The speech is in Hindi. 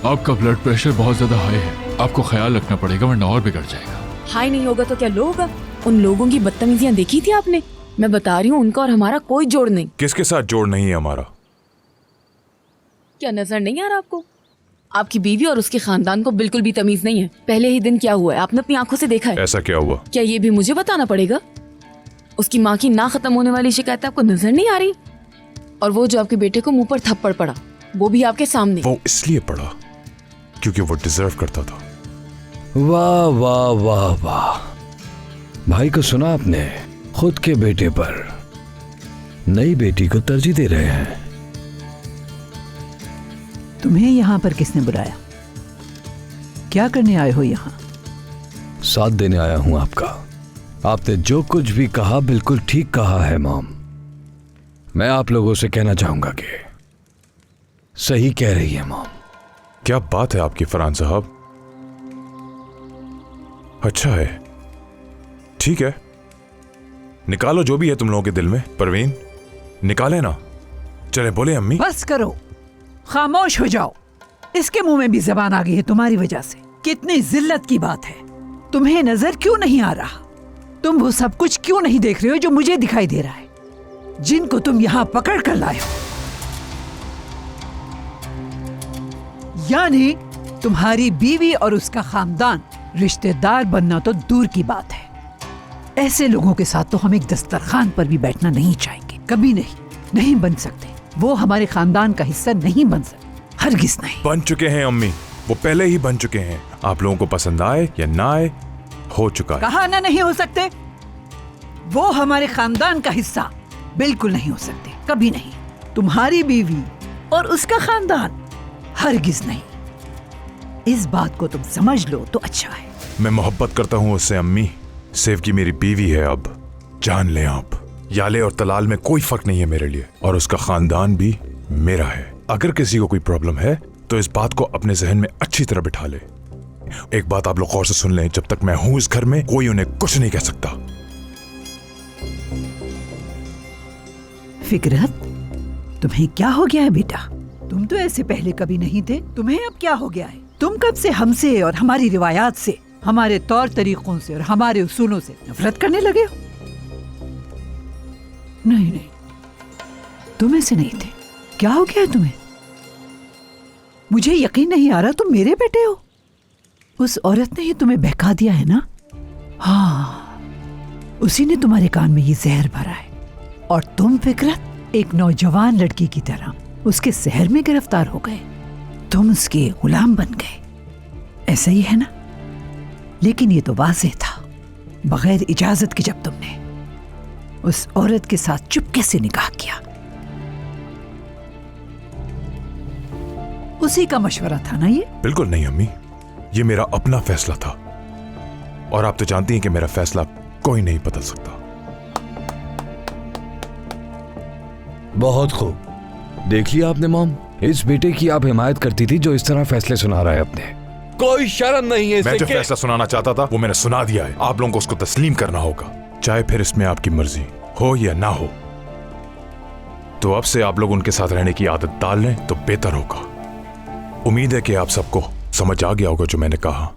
आपका ब्लड प्रेशर बहुत ज्यादा हाई है, आपको ख्याल रखना पड़ेगा वरना और बिगड़ जाएगा। हाई नहीं होगा तो क्या लो होगा? उन लोगों की बदतमीजियां देखी थी आपने? मैं बता रही हूँ, उनका और हमारा कोई जोड़ नहीं। किसके साथ जोड़ नहीं है हमारा? क्या नजर नहीं आ रहा आपको? आपकी बीवी और उसके खानदान को बिल्कुल भी तमीज नहीं है। पहले ही दिन क्या हुआ है आपने अपनी आंखों से देखा है। ऐसा क्या हुआ? क्या ये भी मुझे बताना पड़ेगा? उसकी माँ की ना खत्म होने वाली शिकायत आपको नजर नहीं आ रही? और वो जो आपके बेटे को मुंह पर थप्पड़ पड़ा, वो भी आपके सामने। वो इसलिए पड़ा क्योंकि वो डिजर्व करता था। वाह वाह वाह वाह, भाई को सुना आपने? खुद के बेटे पर नई बेटी को तरजीह दे रहे हैं। तुम्हें यहाँ पर किसने बुलाया? क्या करने आए हो यहाँ? साथ देने आया हूं आपका। आपने जो कुछ भी कहा बिल्कुल ठीक कहा है मॉम। मैं आप लोगों से कहना चाहूंगा कि सही कह रही है मॉम। क्या बात है आपकी फरहान साहब। अच्छा है, ठीक है, निकालो जो भी है तुम लोगों के दिल में। परवीन, निकाले ना। चले बोले अम्मी। बस करो, खामोश हो जाओ। इसके मुंह में भी जबान आ गई है तुम्हारी वजह से। कितनी जिल्लत की बात है। तुम्हें नजर क्यों नहीं आ रहा? तुम वो सब कुछ क्यों नहीं देख रहे हो जो मुझे दिखाई दे रहा है, जिनको तुम यहाँ पकड़ कर लाए हो? यानी तुम्हारी बीवी और उसका खानदान रिश्तेदार बनना तो दूर की बात है। ऐसे लोगों के साथ तो हम एक दस्तरखान पर भी बैठना नहीं चाहेंगे। कभी नहीं, नहीं बन सकते। वो हमारे खानदान का हिस्सा नहीं बन सकते, हरगिज नहीं। बन चुके हैं अम्मी, वो पहले ही बन चुके हैं। आप लोगों को पसंद आए या ना आए, हो चुका है। कहा ना नहीं हो सकते। वो हमारे खानदान का हिस्सा बिल्कुल नहीं हो सकते, कभी नहीं। तुम्हारी बीवी और उसका खानदान हरगिज नहीं। इस बात को तुम समझ लो तो अच्छा है। मैं मोहब्बत करता हूँ उससे अम्मी। सेव की मेरी बीवी है। अब जान ले आप, याले और तलाल में कोई फर्क नहीं है मेरे लिए, और उसका खानदान भी मेरा है। अगर किसी को कोई प्रॉब्लम है तो इस बात को अपने जहन में अच्छी तरह बिठा ले। एक बात आप लोग गौर से सुन लें, जब तक मैं हूं इस घर में कोई उन्हें कुछ नहीं कह सकता। फिकरत, तुम्हें क्या हो गया है बेटा? तुम तो ऐसे पहले कभी नहीं थे, तुम्हें अब क्या हो गया है? तुम कब से हमसे और हमारी रिवायात से, हमारे तौर तरीकों से और हमारे उसूलों से नफरत करने लगे हो? नहीं नहीं, तुम ऐसे नहीं थे। क्या हो गया है तुम्हें? मुझे यकीन नहीं आ रहा तुम मेरे बेटे हो। उस औरत ने ही तुम्हें बहका दिया है ना? हाँ, उसी ने तुम्हारे कान में ये जहर भरा है, और तुम फिकरत एक नौजवान लड़की की तरह उसके शहर में गिरफ्तार हो गए। तुम उसके गुलाम बन गए, ऐसा ही है ना? लेकिन ये तो वाज़ेह था, बगैर इजाजत के जब तुमने उस औरत के साथ चुपके से निकाह किया। उसी का मशवरा था ना ये? बिल्कुल नहीं अम्मी, ये मेरा अपना फैसला था, और आप तो जानती हैं कि मेरा फैसला कोई नहीं बदल सकता। बहुत खूब, देख लिया आपने मॉम। इस बेटे की आप हिमायत करती थी जो इस तरह फैसले सुना रहा है अपने। कोई शर्म नहीं है। मैं जो फैसला सुनाना चाहता था वो मैंने सुना दिया है। आप लोगों को उसको तस्लीम करना होगा, चाहे फिर इसमें आपकी मर्जी हो या ना हो। तो अब से आप लोग उनके साथ रहने की आदत डाल लें तो बेहतर होगा। उम्मीद है कि आप सबको समझ आ गया होगा जो मैंने कहा।